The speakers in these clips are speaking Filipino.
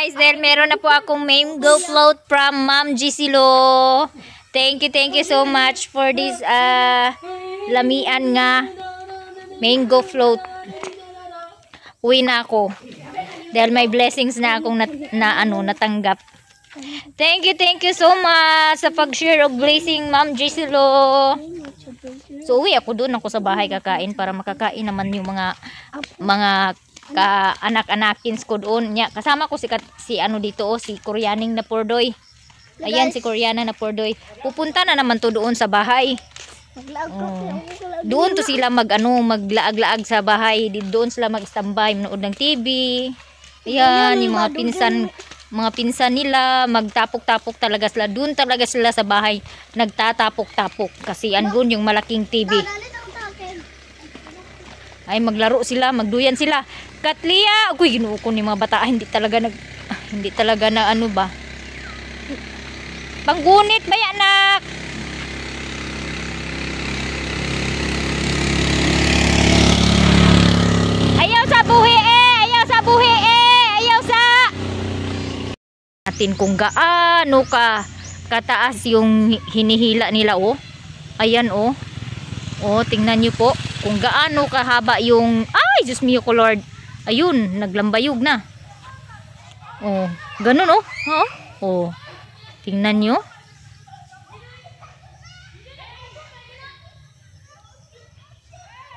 guys, dahil meron na po akong mango float from Ma'am Gisilo. Thank you so much for this lamian nga mango float. Uwi na ako. Dahil may blessings na akong natanggap. Thank you so much sa pag-share of blessing, Ma'am Gisilo. So uwi ako doon, ako sa bahay kakain para makakain naman yung mga anak-anakins ko doon. Kasama ko si ano dito, si Koreaning na Pordoy. Ayan, si Koreana na Pordoy. Pupunta na naman to doon sa bahay. Doon to sila maglaag-laag sa bahay. Doon sila mag-standby, manood ng TV. Ayan, yung mga pinsan nila, magtapok-tapok talaga sila. Doon talaga sila sa bahay, nagtatapok-tapok. Kasi andun yung malaking TV. Ay, maglaro sila, magduyan sila. Katlia, ako'y ginuo ko ni mga bata. Hindi talaga na ano ba. Panggunit ba yan, anak? Ayaw sa buhi ayaw sa buhi ayaw sa natin kung gaano kataas yung hinihila nila, oh. Ayan, oh. Oh, tingnan nyo po kung gaano kahaba yung, ay, Diyos mio ko Lord. Ayun, naglambayog na. Oh, ganun, oh. Oh, tingnan nyo.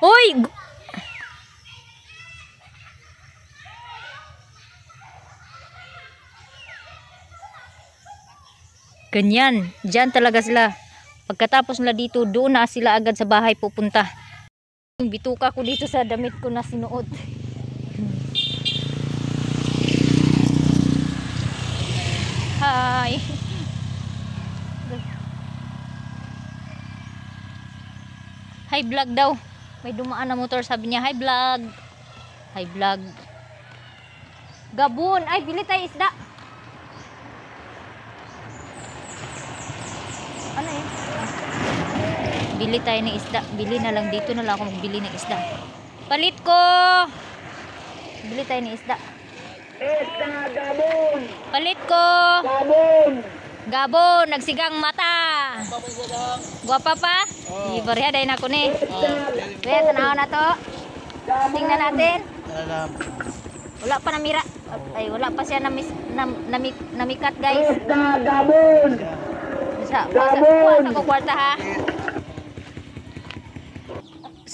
Hoy! Ganyan, dyan talaga sila. Pagkatapos nila dito, doon na sila agad sa bahay pupunta. Yung bituka ko dito sa damit ko na sinuot. Hi. Hi vlog daw. May dumaan na motor, sabi niya, hi vlog. Hi vlog. Gabon, ay bili tayo isda. Ano yun? Bili tayo ng isda. Bili na lang dito na lang ako magbili ng isda. Palit ko. Bili tayo ng isda. Gabon. Palit ko. Gabon, nagsigang mata. Guwapa pa? Ibareha dahil ako ni. Kaya tanaw na to. Tingnan natin. Wala pa namira. Ay, wala pa siya namikat, guys. Gabon. Kuha ko kwarta, ha.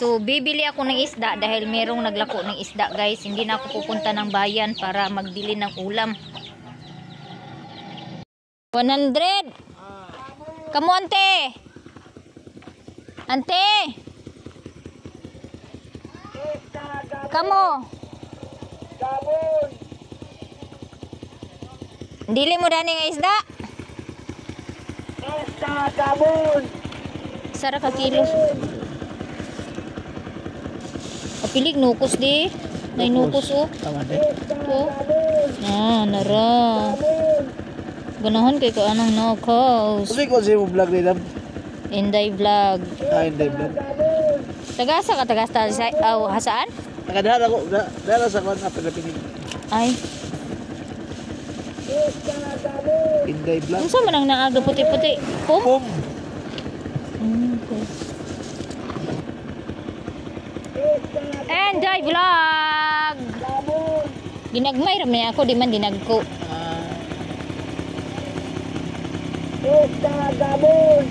So bibili ako ng isda dahil merong naglako ng isda, guys. Hindi na ako pupunta ng bayan para magbili ng ulam. 100. Kamu ante. Ante. Kamu. Dili mo dani nga isda? Gabon. Sara ka kilo. Kapilig nukos di. May nukos, oh. Oh. Nara. Ganahan kay ka anong nakaus. Kasi ko siya mo vlog nila. Inday vlog. Inday vlog. Tagasa ka hasaan? Nakadala ko. Dala sa kwan na pinapinig. Ay. Inday vlog. Ano man ang naaga puti-puti? Pum? Okay. Inday vlog. Ginagmay ramay ako, di man dinagko. Gabon.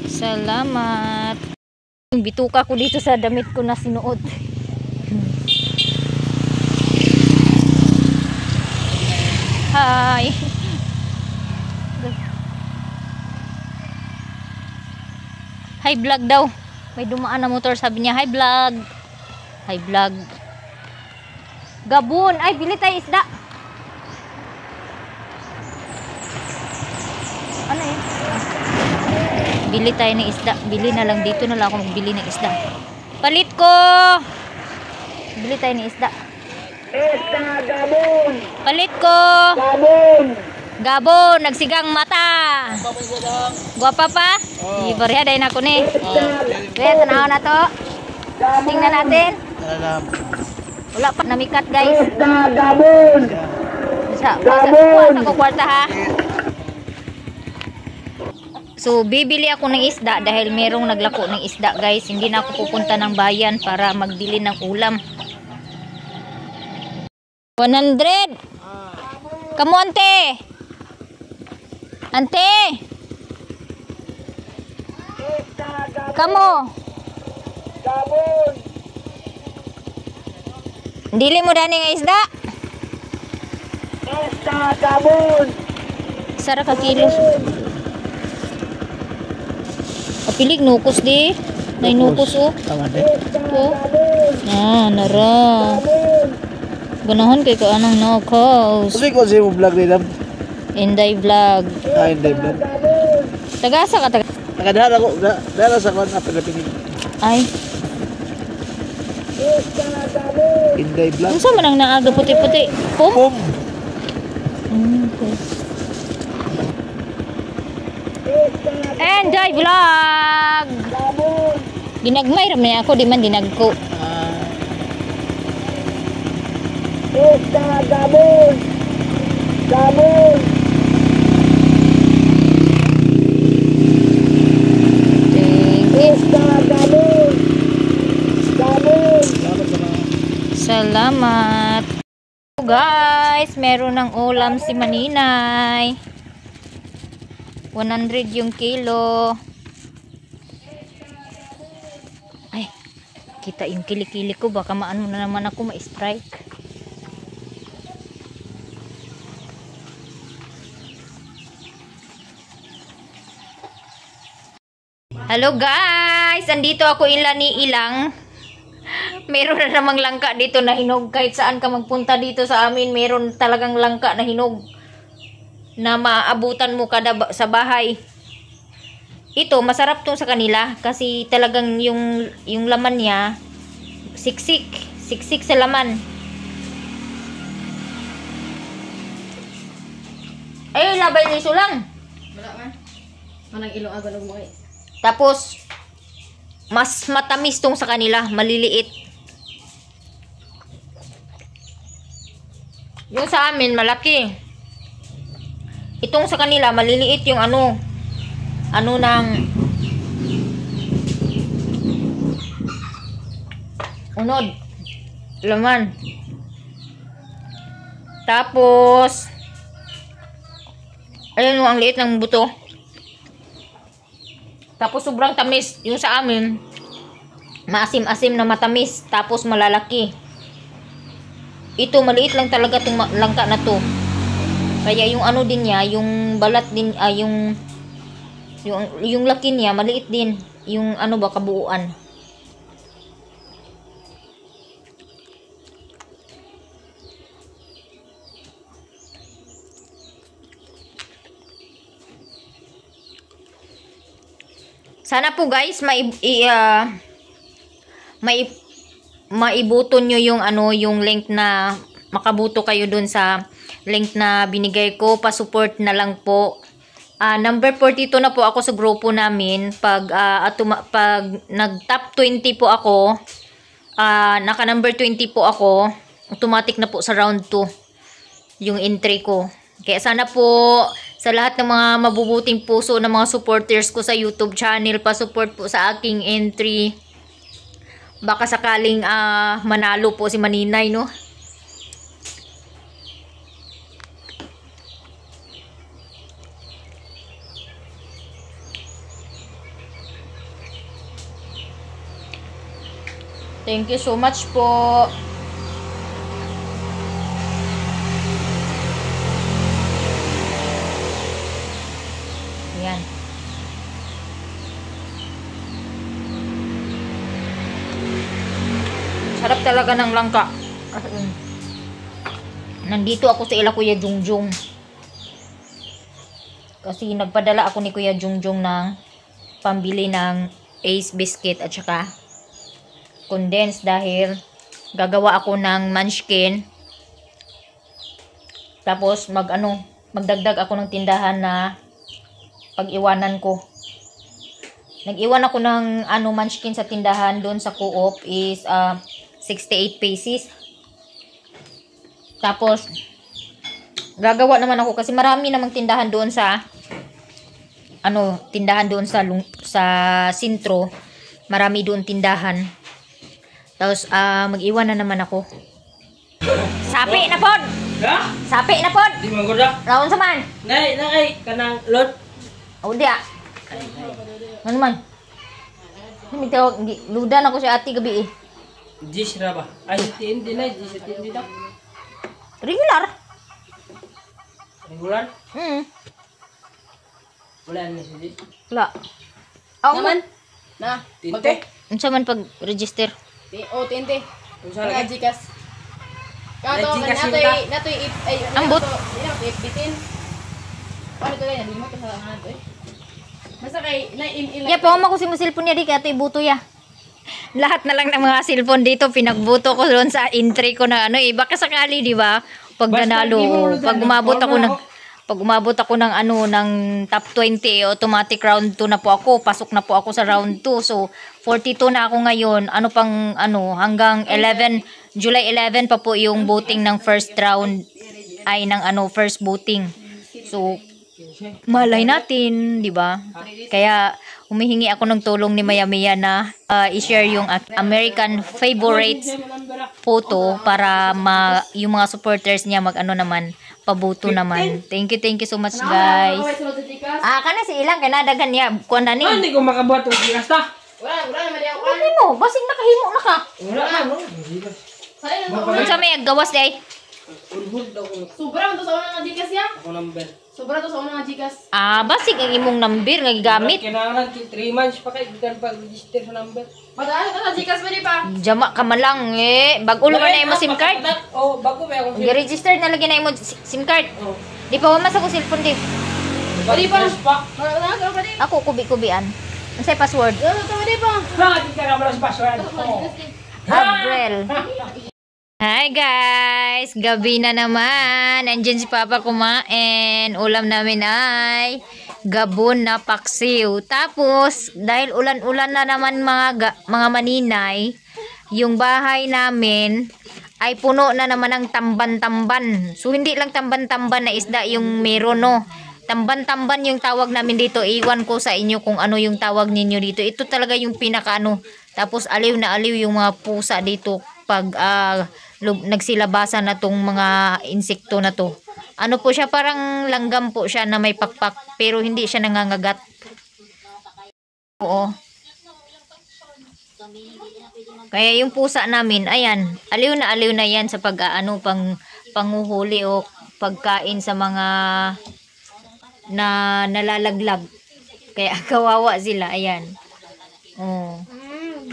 Salamat. Yung bituka ko dito sa damit ko na sinuot. Hi. Hi vlog daw. May dumaan na motor, sabi niya, hi vlog. Hi vlog. Gabon, ay bili tayo isda. Ano yun? Bili tayo ng isda. Bili na lang dito na lang ako magbili ng isda. Palit ko. Bili tayo ng isda. Gabon. Palit ko. Gabon. Gabon, nagsigang mata. kwarta. Guwapa pa? Di bariha dahil ako ni. Kaya tanaw na to. Tingnan natin. Wala pa namikat guys. Sa ko kwarta ha. So bibili ako ng isda dahil merong naglako ng isda guys. Hindi na ako pupunta ng bayan para magbili ng ulam. 100. Kamu ante. Ante. Kamu. Dili mo dani nga isda? Sara ka kilos. Kapilig nukos di. Nay nukos oh. Tama de. Oh. Ah, nara. Ganahan kay ka anong nukos. Kasi ko siya mo vlog ni Dam. Inday vlog. Inday vlog. Tagasa ka taga. Nakadala ko. Dala sa kwan apel na pinili. Ay. Inday vlog. Unsa man ang naaga puti-puti? Pum? Pum. Okay. Enjoy vlog. Dinagmay ra man ako di man dinagko. Salamat. Guys, meron ng ulam si Maninay. 100 yung kilo. Ay, kita yung kilikili ko. Baka maano na naman ako ma-strike. Hello guys! Andito ako ilang. Meron na namang langka dito na hinog. Kahit saan ka magpunta dito sa amin, meron talagang langka na hinog na maabutan mo kada sa bahay. Ito, masarap tong sa kanila kasi talagang yung laman niya siksik sa laman. Ay, labay niso lang. Wala man. Manang ilong agalog mo eh. Tapos mas matamis tong sa kanila, maliliit. Yung sa amin malaki. Itong sa kanila maliliit yung ano ng unod, laman. Tapos ayun ang liit ng buto. Tapos sobrang tamis. Yung sa amin maasim-asim na matamis, tapos malalaki. Ito maliit lang talaga tong langka na to. Kaya yung ano din niya, yung balat din, yung laki niya maliit din, yung ano ba kabuuan. Sana po guys maibuto nyo yung yung link na makabuto kayo dun sa link na binigay ko. Pa-support na lang po. Number 42 na po ako sa grupo namin. Pag nag-top 20 po ako, naka number 20 po ako, automatic na po sa round 2 yung entry ko. Kaya sana po sa lahat ng mga mabubuting puso ng mga supporters ko sa YouTube channel, pa-support po sa aking entry. Baka sakaling manalo po si Maninay, no? Thank you so much po. Ayan. Sarap talaga ng langka. Nandito ako sa ila Kuya Jungjung. Kasi nagpadala ako ni Kuya Jungjung ng pambili ng Ace biscuit at saka condensed dahil gagawa ako ng munchkin. Tapos magdagdag ako ng tindahan na pag-iwanan ko. Nag-iwan ako ng munchkin sa tindahan doon sa Co-op is 68 pesos. Tapos gagawa naman ako kasi marami namang tindahan doon sa tindahan doon sa sentro. Marami doon tindahan. Tapos mag-iwan na naman ako. Sapi na pod. Ha? Sapi na pod. Di man gud. Raon sa man. Nay, kanang lot. O dia. Ano man? Hindi tawag, ludan ako si ate gabi eh. Jis ra ba? Ay, hindi na, jis hindi daw. Regular? Regular? Wala na si Jis. Wala. Ako Naman. man. Na. Tinte? Unsa man pag-register? O, tinte. Unsa Mga lagi? Gcash. Kato, Gcash yun ta? natoy ay, Ambot. bitin. Ano to ganyan? Di mo kasalanan to eh. Basta kay, na-in-in Ya, pa ko si mo cellphone niya di kaya ito ibuto ya. Lahat na lang ng mga cellphone dito pinagbuto ko doon sa entry ko na baka sakali, di ba? Pag nanalo, pag umabot ako ng ng top 20, automatic round 2 na po ako. Pasok na po ako sa round 2. So 42 na ako ngayon. Hanggang July 11 pa po yung voting ng first round ay ng first voting. So malay natin, di ba? Kaya humihingi ako ng tulong ni Maya Mia na i-share yung American favorites photo para yung mga supporters niya naman pabuto naman. Thank you so much guys. Kana si ilang kanadagan niya kuan ni. Hindi ko makabuhat og gigas ta. Wala naman di ako. Ano mo? Basig nakahimo na ka. Wala na. Sa'yo na Unsa may gawas day? Ulhud daw ko. Sobra man to sa una nga Gcash ya. Ako number. Sobra to sa una nga Gcash. Basig ang imong number nga gigamit. Kinahanglan 3 months pa kay gikan pag-register sa number. Padaan ka sa Gcash pa di pa. Jama ka man lang bag ulo na imo SIM card. Oh, bago ba ako Gi-register na lagi na imo SIM card. Di pa mas ako cellphone di. Pwede pa. Wala ka pa di. Ako kubi-kubian. Unsay password? Wala ka pa di pa. Bakit ka ka malas password? Abrel. Hi guys! Gabi na naman. Nandiyan si Papa kumain. Ulam namin ay gabon na paksiw. Tapos, dahil ulan-ulan na naman mga maninay, yung bahay namin ay puno na naman ng tamban-tamban. So, hindi lang tamban-tamban na isda yung meron, no? Tamban-tamban yung tawag namin dito. Iwan ko sa inyo kung ano yung tawag ninyo dito. Ito talaga yung pinaka-ano. Tapos, aliw na aliw yung mga pusa dito pag nagsilabasan na tong mga insekto na to. Ano po siya, parang langgam po siya na may pakpak pero hindi siya nangangagat. Oo. Kaya yung pusa namin, ayan, aliw na yan sa panguhuli o pagkain sa mga na nalalaglag. Kaya kawawa sila, ayan. Oh.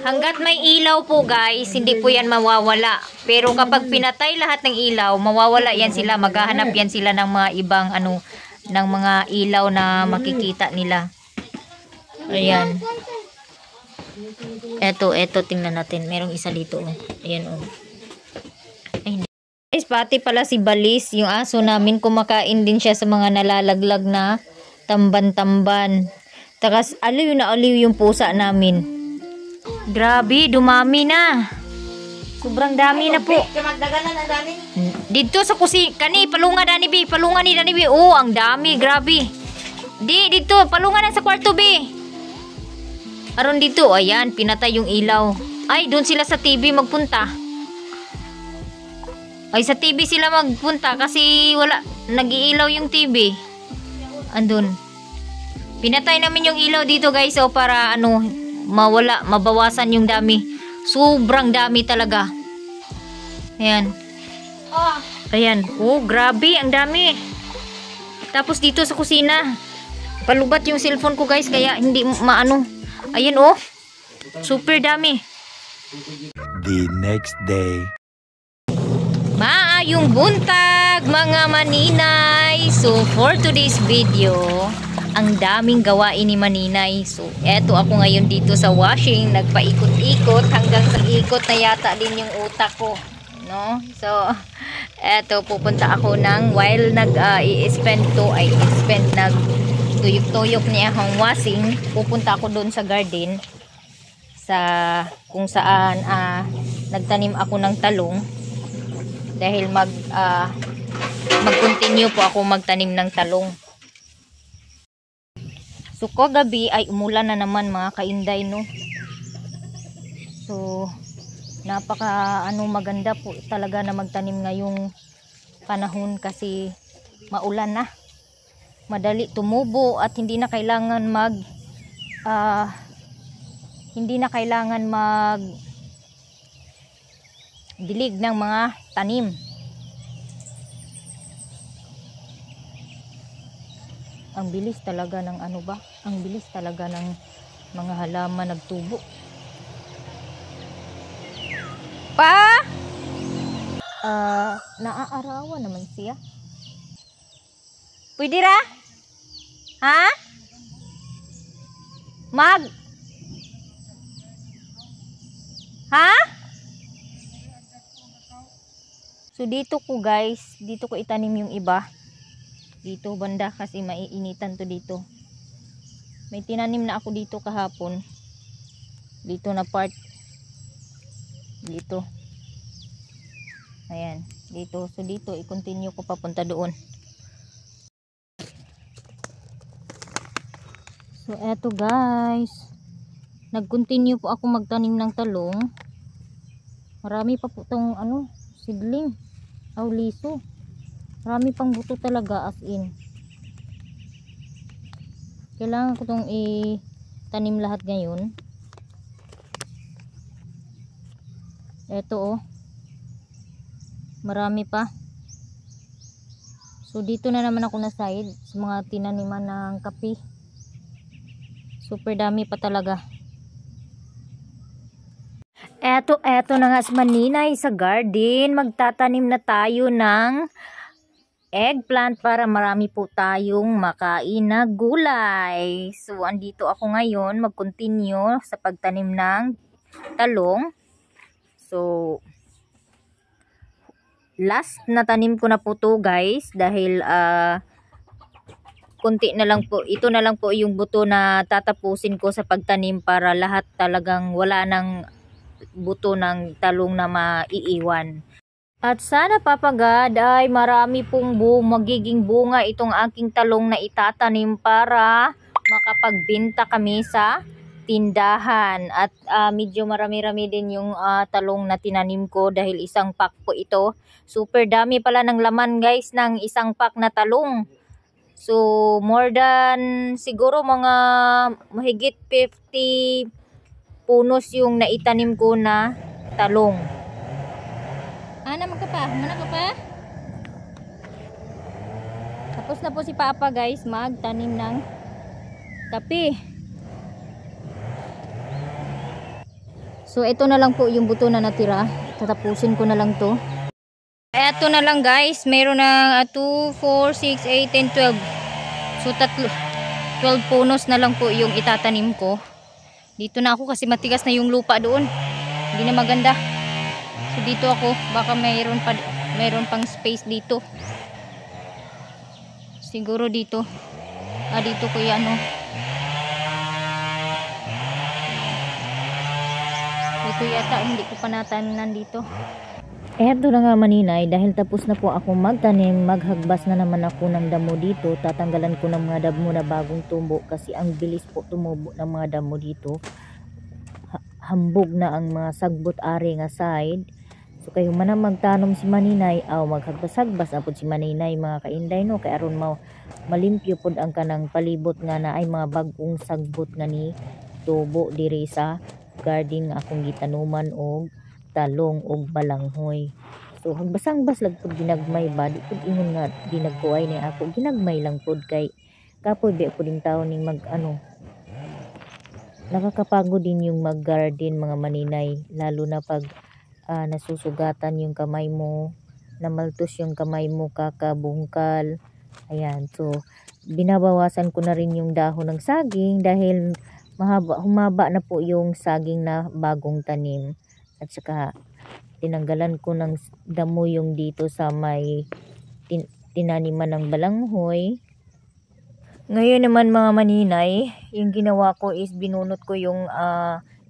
Hanggat may ilaw po guys, hindi po yan mawawala. Pero kapag pinatay lahat ng ilaw, mawawala yan sila. Maghahanap yan sila ng mga ibang ng mga ilaw na makikita nila. Ayan. Eto, tingnan natin. Merong isa dito. Ayan oh. Ay, guys, pati pala si Balis, yung aso namin, kumakain din siya sa mga nalalaglag na tamban-tamban. Takas aliw na aliw yung pusa namin. Grabe, dumami na. Sobrang dami na po. Kamagdaganan ang dami. Dito sa kani palunga ni Dani B. Oh, ang dami, grabe. Dito, palunga na sa kwarto B. Aron dito, ayan, pinatay yung ilaw. Ay, doon sila sa TV magpunta. Ay, sa TV sila magpunta kasi wala, nag-iilaw yung TV. Andun. Pinatay namin yung ilaw dito guys, so para mabawasan yung dami. Sobrang dami talaga. Ayan. Ayan. Oh, grabe, ang dami. Tapos dito sa kusina, palubat yung cellphone ko guys, kaya hindi maano. Ayan oh. Super dami. The next day. Maayong buntag mga maninay. So for today's video, ang daming gawain ni Maninay. So eto ako ngayon dito sa washing, nagpaikot-ikot hanggang sa ikot na yata din yung utak ko, no? So eto, pupunta ako while nag-i-spend tuyok-tuyok niya akong wasing, pupunta ako doon sa garden sa kung saan nagtanim ako ng talong dahil mag-continue po ako magtanim ng talong. So kagabi ay umulan na naman mga kainday, no. So napaka maganda po talaga na magtanim ngayong panahon kasi maulan na. Madali tumubo at hindi na kailangan dilig ng mga tanim. Ang bilis talaga ng ang bilis talaga ng mga halaman nagtubo. Naaarawan naman siya. Pwede ra? Ha? Ha? So dito ko guys, dito ko itanim yung iba. Dito banda kasi maiinitan to dito. May tinanim na ako dito kahapon. Dito na part. Dito. Ayan, dito. So dito i-continue ko papunta doon. So eto guys. Nag-continue po ako magtanim ng talong. Marami pa po tong seedling. Liso. Marami pang buto talaga as in. Kailangan ko tong i-tanim lahat ngayon. Eto marami pa. So dito na naman ako na side sa mga tinaniman ng kape. Super dami pa talaga. Eto na nga si Maninay sa garden. Magtatanim na tayo ng eggplant para marami po tayong makain na gulay. So andito ako ngayon mag-continue sa pagtanim ng talong. So last na tanim ko na po to guys dahil kunti na lang po. Ito na lang po yung buto na tatapusin ko sa pagtanim para lahat talagang wala ng buto ng talong na maiiwan. At sana papagad ay marami pong magiging bunga itong aking talong na itatanim para makapagbenta kami sa tindahan. At medyo marami-rami din yung talong na tinanim ko dahil isang pack po ito. Super dami pala ng laman guys ng isang pack na talong. So more than siguro mga mahigit 50 punos yung naitanim ko na talong. Mana ka pa? Tapos na po si Papa guys magtanim ng kape. So ito na lang po yung buto na natira. Tatapusin ko na lang to. Ito na lang guys. Meron na 2, 4, 6, 8, 10, 12. So 12 punos na lang po yung itatanim ko. Dito na ako kasi matigas na yung lupa doon. Hindi na maganda. So dito ako, baka mayroon pang space dito. Siguro dito. Dito ko 'yan Dito yata hindi ko pa natanim dito. Eto na nga Maninay, dahil tapos na po ako magtanim, maghagbas na naman ako ng damo dito. Tatanggalan ko ng mga damo na bagong tubo kasi ang bilis po tumubo ng mga damo dito. Hambog na ang mga sagbot-ari nga side. So kayo man ang magtanom si Maninay, maghagbas-hagbas apod si Maninay mga kainday no, kay aron malimpyo pod ang kanang palibot nga na ay mga bagong sagbot nga ni tubo diri sa garden nga akong gitanuman og talong og balanghoy. So hagbasang-bas lag pud ginagmay ba, di pud ingon nga ginagkuay ni ako, ginagmay lang pud kay kapoy be pud ding tawo ning nakakapagod din yung mag-garden mga Maninay, lalo na pag nasusugatan yung kamay mo, namaltos yung kamay mo, kakabungkal. Ayan, so binabawasan ko na rin yung dahon ng saging dahil humaba na po yung saging na bagong tanim. At saka tinanggalan ko ng damo yung dito sa may tinaniman ng balanghoy. Ngayon naman mga maninay, yung ginawa ko is binunot ko yung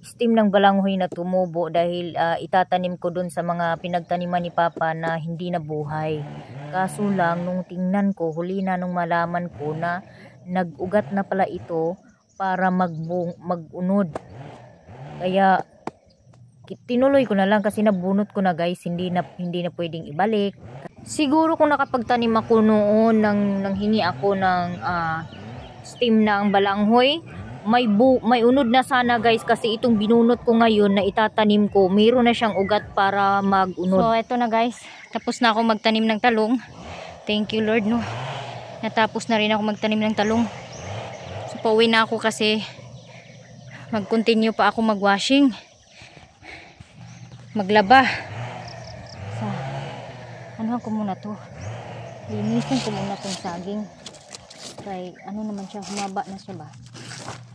stem ng balanghoy na tumubo dahil itatanim ko dun sa mga pinagtaniman ni Papa na hindi nabuhay. Kaso lang, nung tingnan ko, huli na nung malaman ko na nag-ugat na pala ito para mag-unod. Kaya tinuloy ko na lang kasi nabunot ko na guys, hindi na pwedeng ibalik. Siguro kung nakapagtanim ako noon nang hingi ako ng stem ng balanghoy, may unod na sana guys, kasi itong binunot ko ngayon na itatanim ko, mayroon na siyang ugat para mag-unod. So eto na guys, tapos na ako magtanim ng talong. Thank you Lord, no. Natapos na rin ako magtanim ng talong. So pauwi na ako kasi mag-continue pa ako mag-washing, maglaba. So, ano ko muna to, linisin ko muna tong saging kay ano naman siya, humaba na siya ba.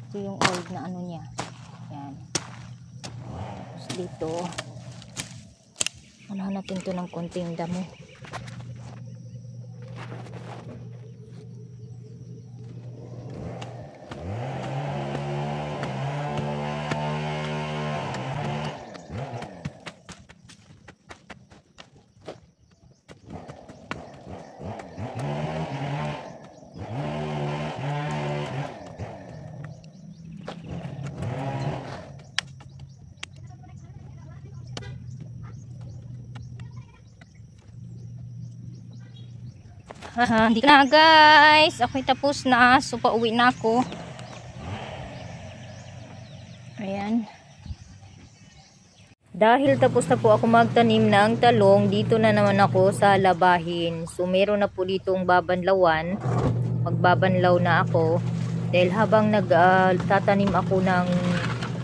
Ito yung old na ano niya, yan. Tapos dito unahan natin to ng konting damo. Hindi na guys, ako'y tapos na, so pauwi na ako. Ayan. Dahil tapos na po ako magtanim ng talong, dito na naman ako sa labahin. So meron na po ditong babanlawan, magbabanlaw na ako. Dahil habang nagtatanim ako ng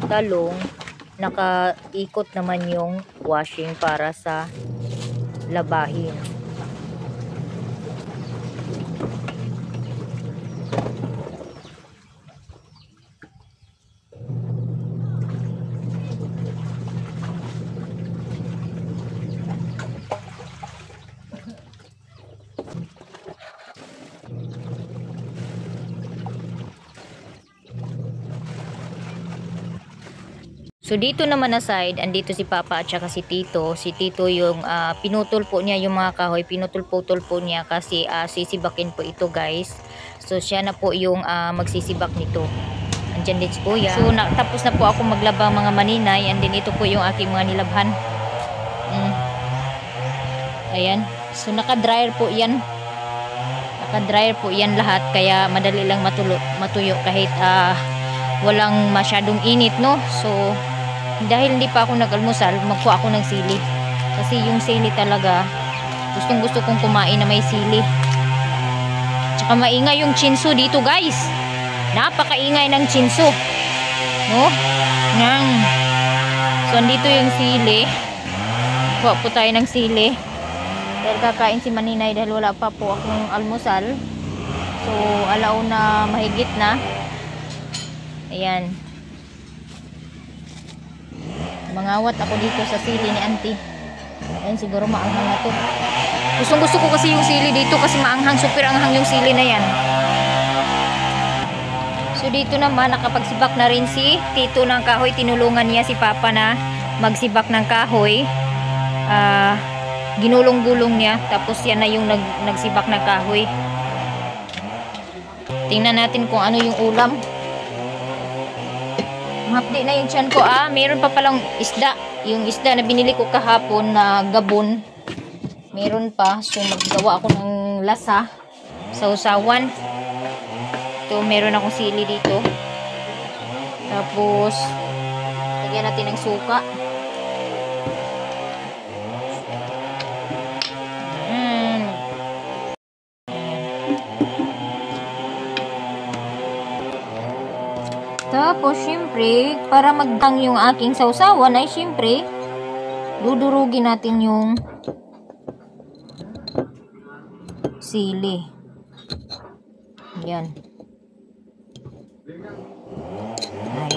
talong, nakaikot naman yung washing para sa labahin. So dito naman na side, andito si Papa at saka si Tito. Si Tito yung pinutol po niya yung mga kahoy, pinutol-putol po niya kasi sisibakin po ito guys. So siya na po yung magsisibak nito. Andyan din si Kuya. So tapos na po ako maglaba mga maninay, and then ito po yung aking mga nilabhan. Ayan. So naka-dryer po yan. Naka-dryer po yan lahat, kaya madali lang matuyo kahit walang masyadong init, no? So dahil hindi pa ako nag-almusal, magkuha ako ng sili. Kasi yung sili talaga, gustong gusto kong kumain na may sili. Tsaka maingay yung chinso dito guys. Napakaingay ng chinso. No? Nang. So andito yung sili. Kuha po tayo ng sili. Dahil kakain si Maninay dahil wala pa po akong almusal. So alauna mahigit na. Ayan. Mangawat ako dito sa sili ni Auntie. Ayan, siguro maanghang na to. Gusto ko kasi yung sili dito kasi maanghang, super anghang yung sili na yan. So dito naman nakapagsibak na rin si Tito ng kahoy. Tinulungan niya si Papa na magsibak ng kahoy. Ginulong-gulong niya, tapos yan na yung nagsibak ng kahoy. Tingnan natin kung ano yung ulam. Hapdi na yung tiyan ko. Meron pa palang isda. Yung isda na binili ko kahapon na gabon, meron pa. So maggawa ako ng lasa sa usawan. Ito, meron akong sili dito. Tapos lagyan natin ng suka. Tapos, syempre, para magdang yung aking sausawan ay syempre, dudurugin natin yung sili. Ayan.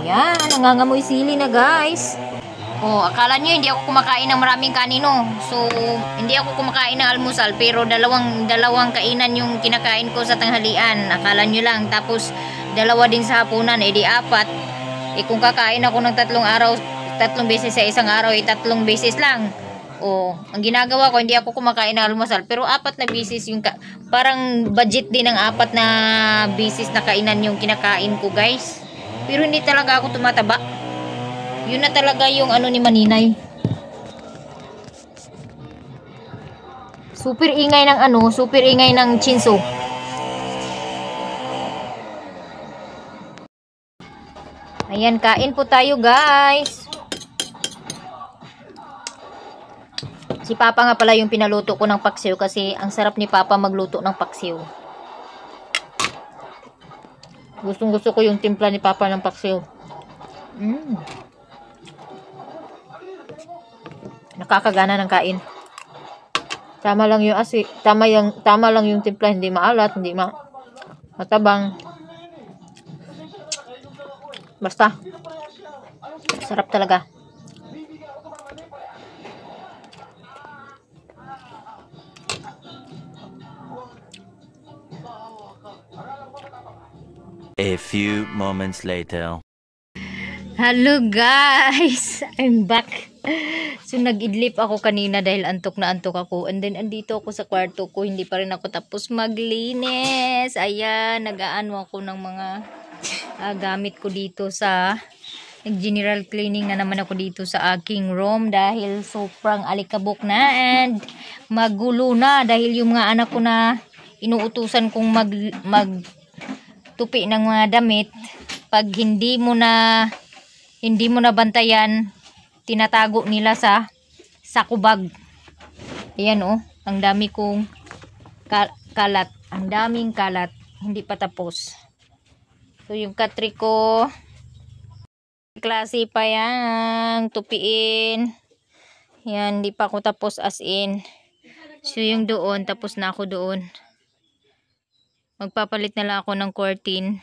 Ayan, nangangamoy sili na guys. Oh, akala nyo hindi ako kumakain ng maraming kanino. So, hindi ako kumakain ng almusal, pero dalawang kainan yung kinakain ko sa tanghalian. Akala nyo lang. Tapos, dalawa din sa hapunan, edi 4. Kung kakain ako ng 3 beses sa isang araw, 3 beses lang. Oh, ang ginagawa ko, hindi ako kumakain ng almusal, pero 4 na beses yung parang budget din ng 4 na beses na kainan yung kinakain ko, guys. Pero hindi talaga ako tumataba. Yun na talaga yung ano ni Maninay. Super ingay ng chinso. Ayan, kain po tayo, guys. Si Papa nga pala yung pinaluto ko ng paksiw kasi ang sarap ni Papa magluto ng paksiw. Gustong-gusto ko yung timpla ni Papa ng paksiw. Nakakagana ng kain. Tama lang yung tama lang yung timpla, hindi maalat, hindi matabang. Basta sarap talaga. A few moments later. Hello guys! I'm back. So nag-idlip ako kanina dahil antok na antok ako. And then andito ako sa kwarto ko. Hindi pa rin ako tapos maglinis. Ayan, nag-aano ako ng mga gamit ko dito sa nag-general cleaning na naman ako dito sa aking room dahil sobrang alikabok na and magulo na dahil yung mga anak ko na inuutusan kong magtupi ng mga damit. Pag hindi mo na bantayan, tinatago nila sa sakubag. Ayan oh, ang dami kong kalat. Ang daming kalat. Hindi pa tapos. So yung katri ko, klase pa yan, tupiin. Yan, hindi pa ako tapos as in. So yung doon, tapos na ako doon. Magpapalit na lang ako ng curtain